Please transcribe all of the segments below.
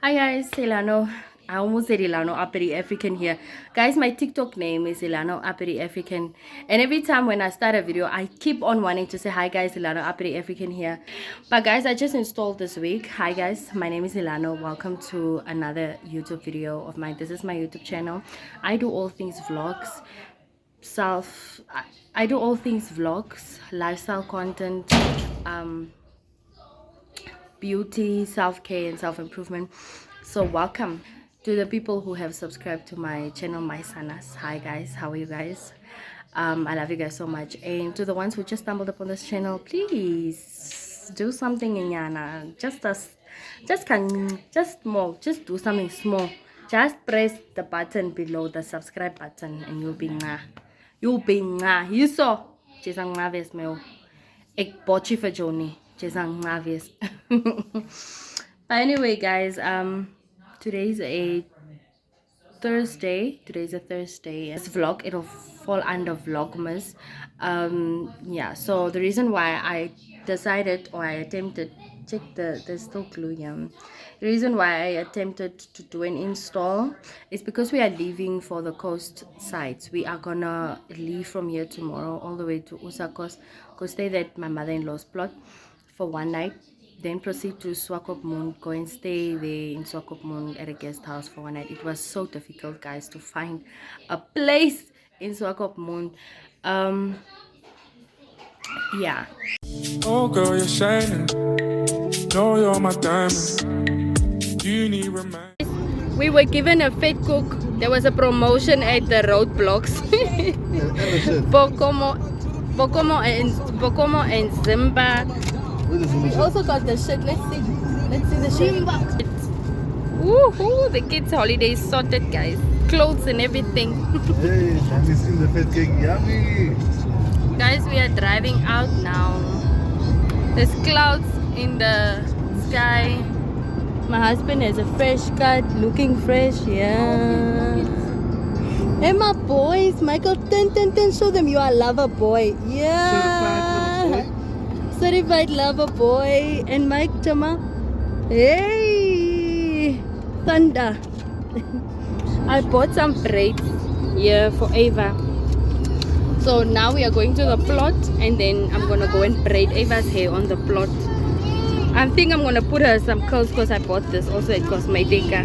Hi guys, Ilano. I almost said Ilano Aperi African here. Guys, my TikTok name is Ilano Aperi African. And every time when I start a video, I keep on wanting to say, hi guys, Ilano Aperi African here. But guys, I just installed this week. Hi guys, my name is Ilano. Welcome to another YouTube video of mine. This is my YouTube channel. I do all things vlogs, I do all things vlogs, lifestyle content, beauty, self-care and self-improvement. So welcome to the people who have subscribed to my channel, my sanas. Hi guys, how are you guys? I love you guys so much. And to the ones who just stumbled upon this channel, please do something in Yana. Just small, just do something small. Just press the button below, the subscribe button, and you'll be you saw Jisang Mavis Mel. Ik botje for Johnny. Jisang Mavis. Anyway guys, today's a Thursday. Today's a Thursday. This vlog, it'll fall under vlogmas. Yeah, so the reason why I decided, or I attempted, check there's still glue here. The reason why I attempted to do an install is because we are leaving for the coast sides. We are gonna leave from here tomorrow all the way to Usakos, go stay at my mother-in-law's plot for one night, then proceed to Swakopmund, go and stay there in Swakopmund at a guest house for one night. It was so difficult, guys, to find a place in Swakopmund. Yeah. Oh girl, you're shining. No, you're my diamond. You need remind. We were given a fat cook. There was a promotion at the roadblocks. Bokomo and Zimba. We also got the shit. Let's see the shit. Woohoo! The kids' holiday sorted, guys. Clothes and everything. Hey, have you seen the fat cake? Yummy! Guys, we are driving out now. There's clouds in the sky. My husband has a fresh cut, looking fresh. Yeah. Hey, my boys. Michael, ten, show them you are a lover boy. Yeah. Certified lover boy. And Mike Chama. Hey, thunder. I bought some braids here for Ava. So now we are going to the plot, and then I'm gonna go and braid Ava's hair on the plot. I think I'm gonna put her some curls because I bought this also at Cosmetica.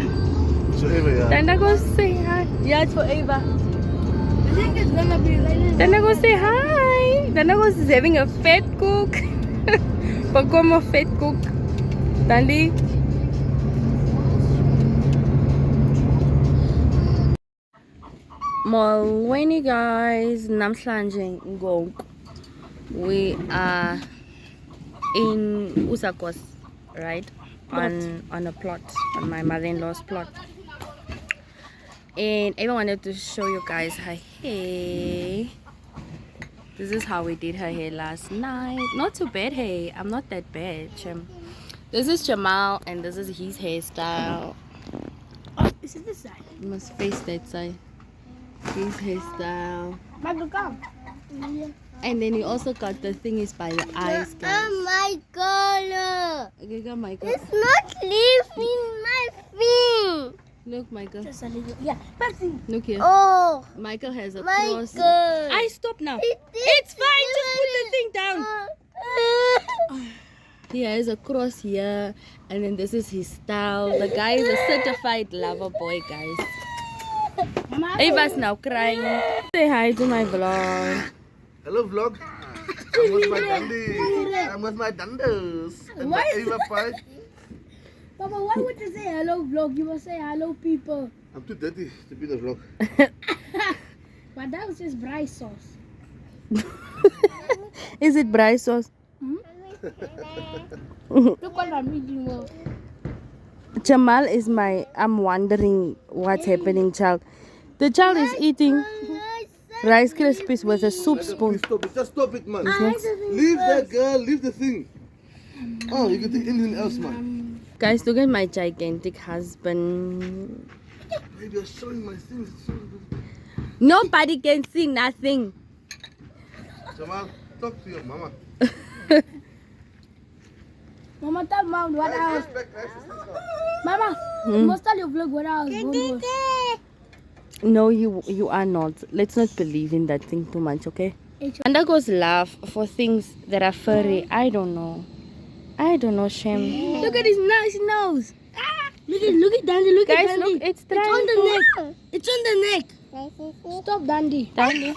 So Ava, yeah. Tanda go say hi. Yeah, it's for Ava. I think it's gonna be like this. Tanda go say hi. Tanda go is having a fat cook. Pakomo fat cook. Tandi. Molweni guys, namhlanje ngok. We are in Usakos, right? On a plot, on my mother-in-law's plot. And I wanted to show you guys her hair. This is how we did her hair last night. Not too bad, hey. I'm not that bad. This is Jamal, and this is his hairstyle. Oh, is it this side? You must face that side. His hairstyle. Michael, come. Yeah. And then you also got the thingies by your eyes, guys. Oh my God. Okay, go, Michael. It's not leaving my thing. Look, Michael. Just a little. Yeah, Pepsi. Look here. Oh, Michael has a my cross. God. I stop now. It's fine. Just put the thing down. He has a cross here, and then this is his style. The guy is a certified lover boy, guys. Ava's now crying. Say hi to my vlog. Hello vlog. I'm with my dandies. I'm with my dandies. And my Ava pie. Papa, why would you say hello, vlog? You must say hello, people. I'm too dirty to be the vlog. But that was just rice sauce. Is it Bryce sauce? Look what I'm eating. Well. Jamal is my, I'm wondering what's happening, child. The child is eating Rice Krispies with a soup spoon. Stop it. Just stop it, man. Leave that girl. Leave the thing. Oh, you can take anything else, man. Guys, look at my gigantic husband. Baby, you're showing my things. Nobody can see nothing. Jamal, talk to your mama. Mama, tell mom what I was. Mama, you must tell your vlog what I was going with. No, you are not. Let's not believe in that thing too much, okay? Usakos laugh for things that are furry. I don't know. Shame. Look at his nice nose. Look at Dandy. Look Guys, at Dandy. look, it's on the neck. It's on the neck. Stop, Dandy. Dandy.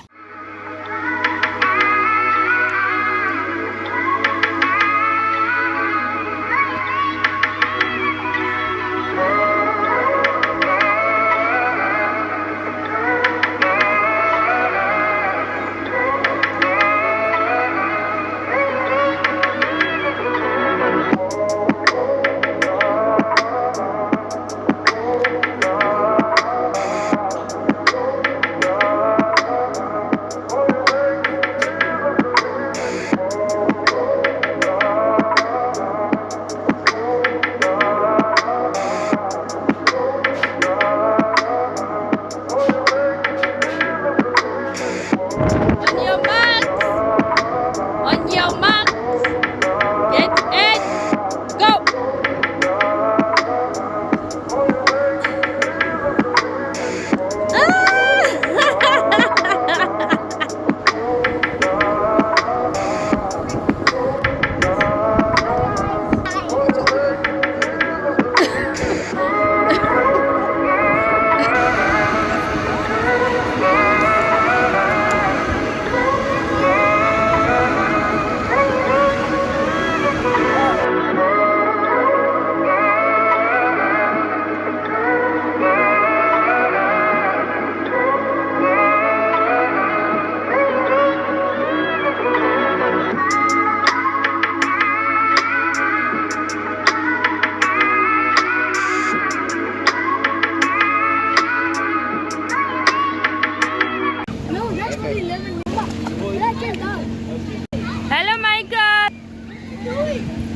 Hello, Michael.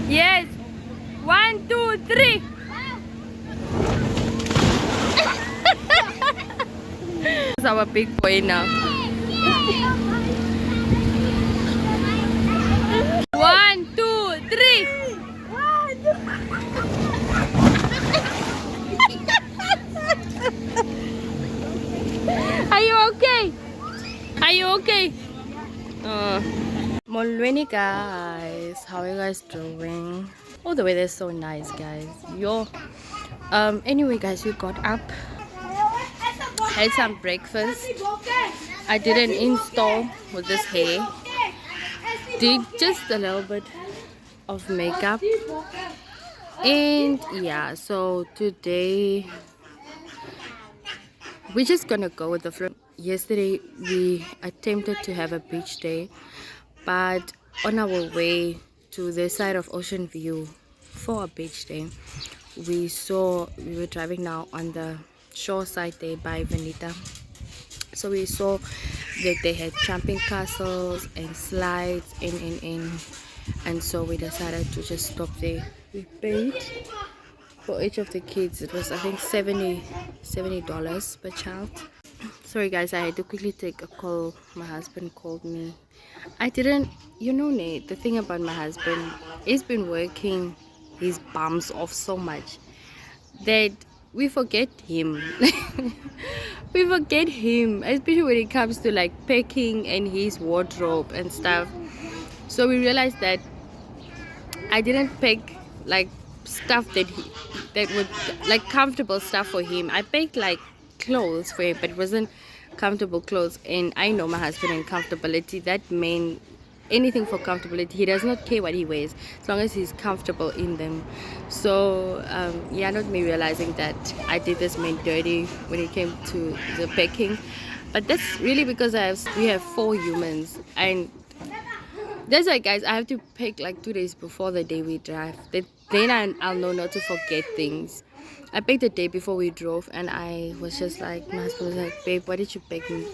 Yes. 1, 2, 3. That's our big boy now. 1, 2, 3. Are you okay? Are you okay? Molweni guys, how are you guys doing? Oh, the weather is so nice, guys. Anyway guys, we got up, had some breakfast. I did an install with this hair, did just a little bit of makeup, and yeah, so today we're just gonna go with the flow. Yesterday we attempted to have a beach day, but on our way to the side of Ocean View for a beach day, we were driving now on the shore side there by Veneta. So we saw that they had jumping castles and slides and so we decided to just stop there. We paid for each of the kids. It was, I think, $70 per child. Sorry guys, I had to quickly take a call. My husband called me. I didn't, Nate, the thing about my husband, he's been working his bums off so much that we forget him. We forget him, especially when it comes to like packing and his wardrobe and stuff. So we realized that I didn't pack like stuff that would like comfortable stuff for him. I packed like clothes for him, but it wasn't comfortable clothes, and I know my husband and comfortability, that means anything for comfortability. He does not care what he wears as long as he's comfortable in them. So yeah, not me realizing that I did this man dirty when it came to the packing, but that's really because we have 4 humans, and that's why guys, I have to pack like 2 days before the day we drive. Then I'll know not to forget things. I packed the day before we drove, and I was just like, my husband was like, babe, why did you pack me?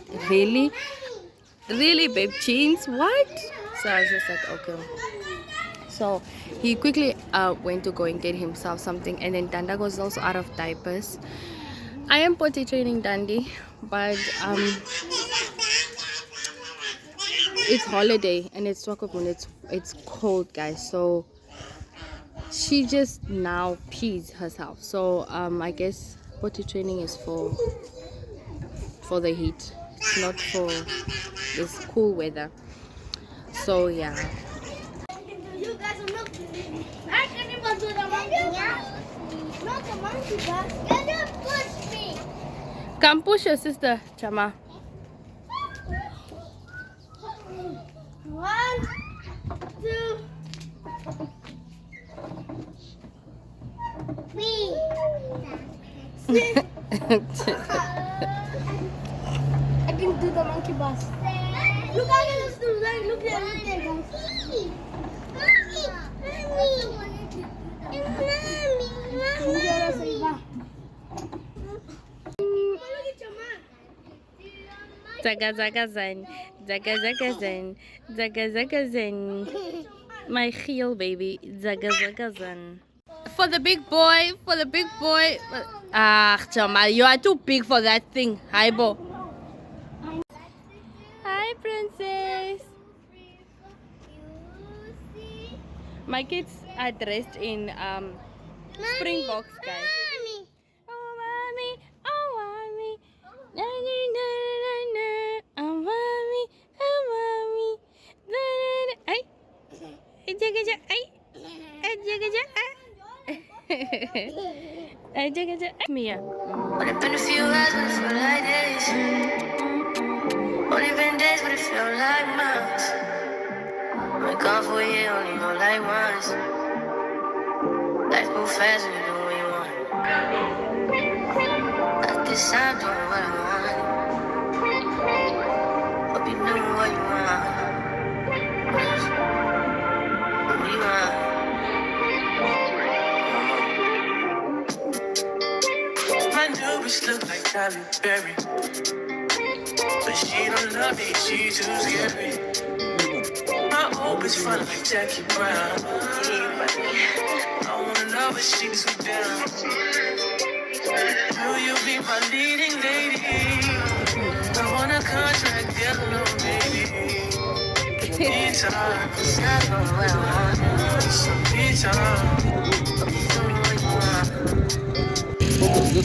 Really babe, jeans, what? So I was just like, okay. So he quickly went to go and get himself something, and then Danda was also out of diapers. I am potty training Dandy, but it's holiday and it's Swakopmund, it's cold guys, so she just now pees herself. So I guess potty training is for the heat. It's not for this cool weather. So yeah. You guys are not. I can't even do the monkey. Not the monkey, guys. You don't push me. Come push your sister, Chama. One, two, three. I can do the monkey bus. Look at us do that. Look at guys. Zaga zaga zen, zaga zaga zen, zaga zaga zen. My heel baby, zaga zaga zen. For the big boy, for the big boy. Ah, Chama, you are too big for that thing. Hi, Bo. Hi, princess. My kids are dressed in Springboks, guys. Oh, mommy, oh, mommy. Na, na, na, na, na. Oh, mommy, oh, mommy. Na, na, na. Ay. Ay, jaga, jaga, ay. Ay, jaga, jaga. Ay, jaga, jaga. Mia. Only been a few hours, but it feel like days. Only been days, but it feel like months. Been gone for a year, only know like once. Life move fast when you do what you want. At this time, doing what I want. Hope you know what you want. What you want? My new bitch look like Halle Berry, but she don't love me, she too scary. My old bitch fun like Jackie Brown. I wanna know if she's so down. Will you be my leading lady? I want a contract, get along, baby. Anytime, it's not going well. Anytime,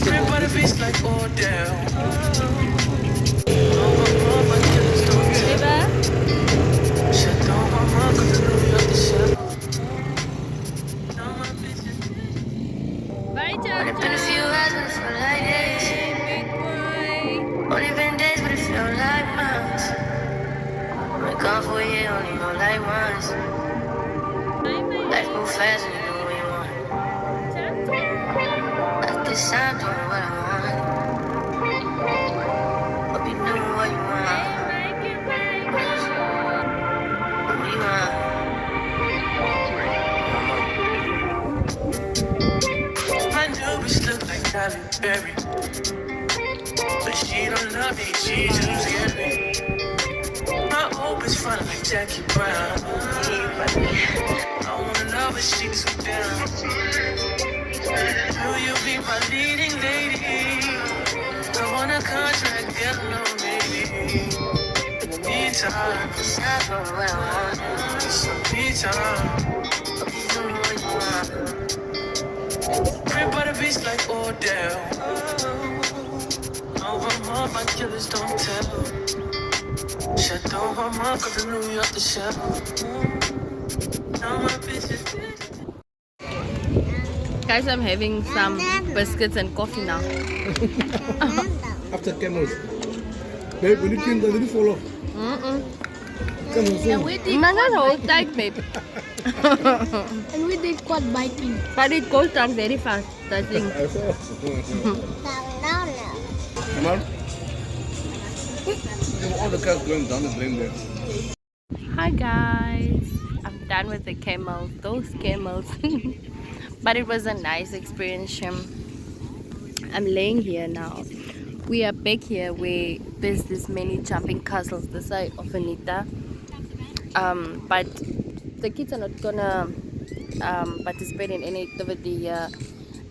crib by the beach like Odell. Eva? Shut down my mom, 'cause I know you're the chef. Bye, Only been a few hours, but it feel like days. big boy. Only been days, but it feel like months. Been gone for a year, only know like once. Bye, Life bye. move fast when you do what you want. At this time, doing what I want. Hope you know what you want. What you want? My new bitch look like Halle Berry, but she don't love me, she too scary. My old bitch fun like Jackie Brown. I wanna know if she's so down. Will you be my leading lady? I want a contract, get along, baby. Anytime, it's not going well. Anytime, you know what you want. Crib by the beach like Odell. Oh, my mom, my killers don't tell. Shut down my mom, 'cause I knew you off the shelf. Now my bitches. Guys, I'm having some biscuits and coffee now. After camels. Babe, when you came down, did you fall off? Come on, soon. No, hold tight, babe. And we did quad biking. But it goes down very fast, I think. I saw. Come on. All the cars going down the drain there. Hi guys, I'm done with the camels, those camels. But it was a nice experience. I'm laying here now. We are back here where there's this many jumping castles this side of Anita. But the kids are not gonna participate in any activity here.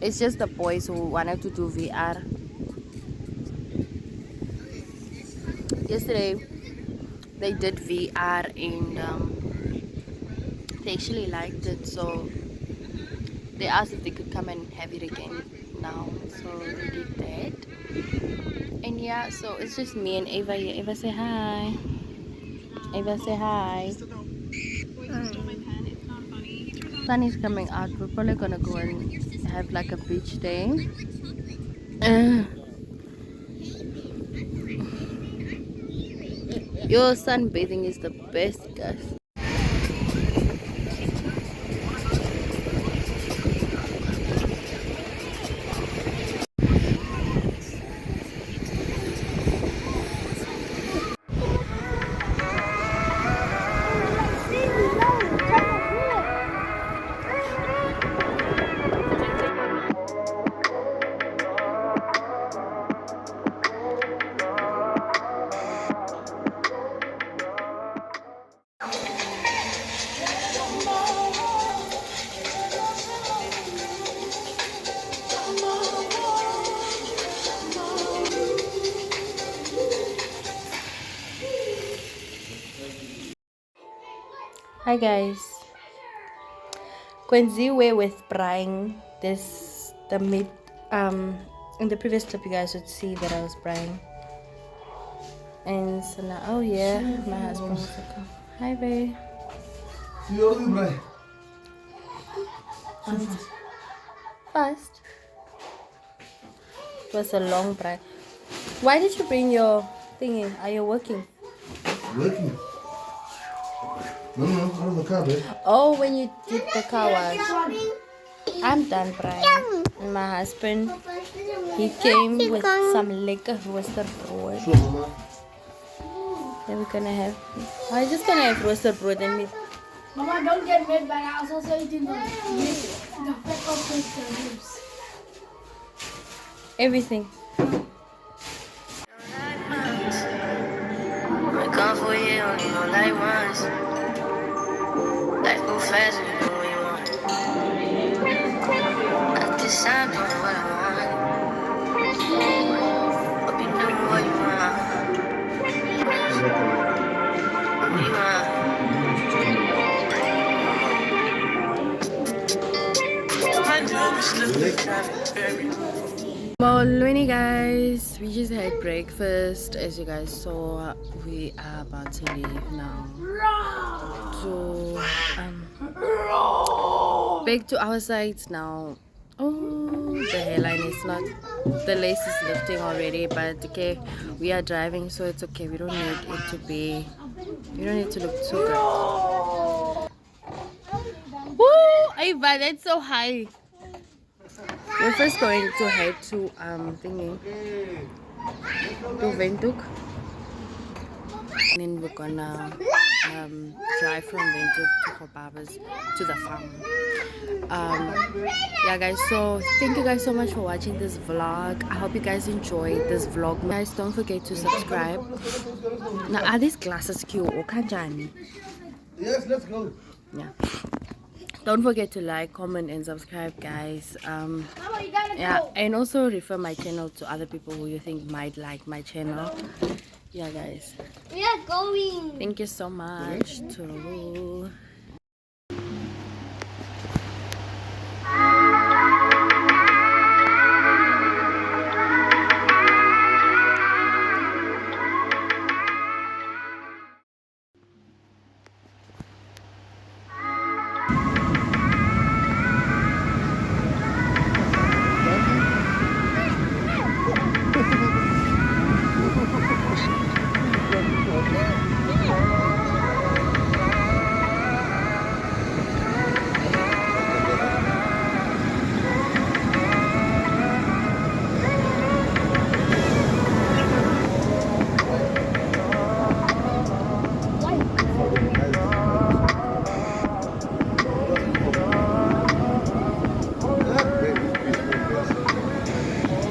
It's just the boys who wanted to do VR. Yesterday they did VR and they actually liked it, so they asked if they could come and have it again now, so they did that. And yeah, so it's just me and Ava here. Ava, say hi. Ava, say hi. Sun is coming out. We're probably gonna go and have like a beach day. Your sunbathing is the best, guys. Hi guys. Quincy, we're with Brian. This the mid in the previous clip you guys would see that I was Brian. And so now, oh yeah, my husband also come. Hi babe. Fast. It was a long break. Why did you bring your thingy? Are you working? Working? No, out of the car, babe. Oh, when you did the car wash. I'm done, Brian. And my husband, he came with some lekker roasted bread. Sure, mama. Then we're gonna have. I'm just gonna have roasted bread and meat. Mama, don't get mad, but I also say it in the back of the ribs. Everything. Gone for a year, only know like once. Life move fast when you do what you want. At this time, doing what I want. Hope you do what you want. What you want. My nose look like Travis. Morning guys, we just had breakfast. As you guys saw, we are about to leave now to back to our sides now. Oh, the hairline is not, the lace is lifting already, but okay, we are driving, so it's okay. We don't need it to be, we don't need to look too good. Woo, Ava, that's so high. We're first going to head to thingy, to Windhoek, and then we're gonna drive from Windhoek to Gobaba's to the farm. Yeah guys, so thank you guys so much for watching this vlog. I hope you guys enjoyed this vlog. Guys, don't forget to subscribe. Now are these glasses cute or kanjani? Yes, let's go. Yeah, don't forget to like, comment and subscribe guys. Yeah, and also refer my channel to other people who you think might like my channel. Yeah guys, We are going. thank you so much. Toodaloo.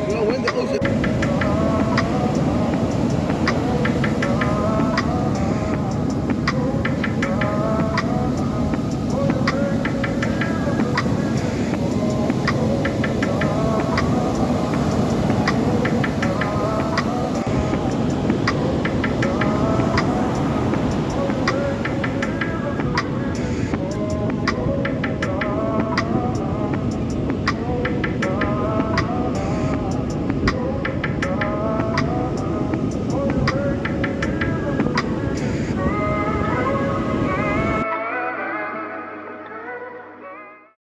Well, when the ocean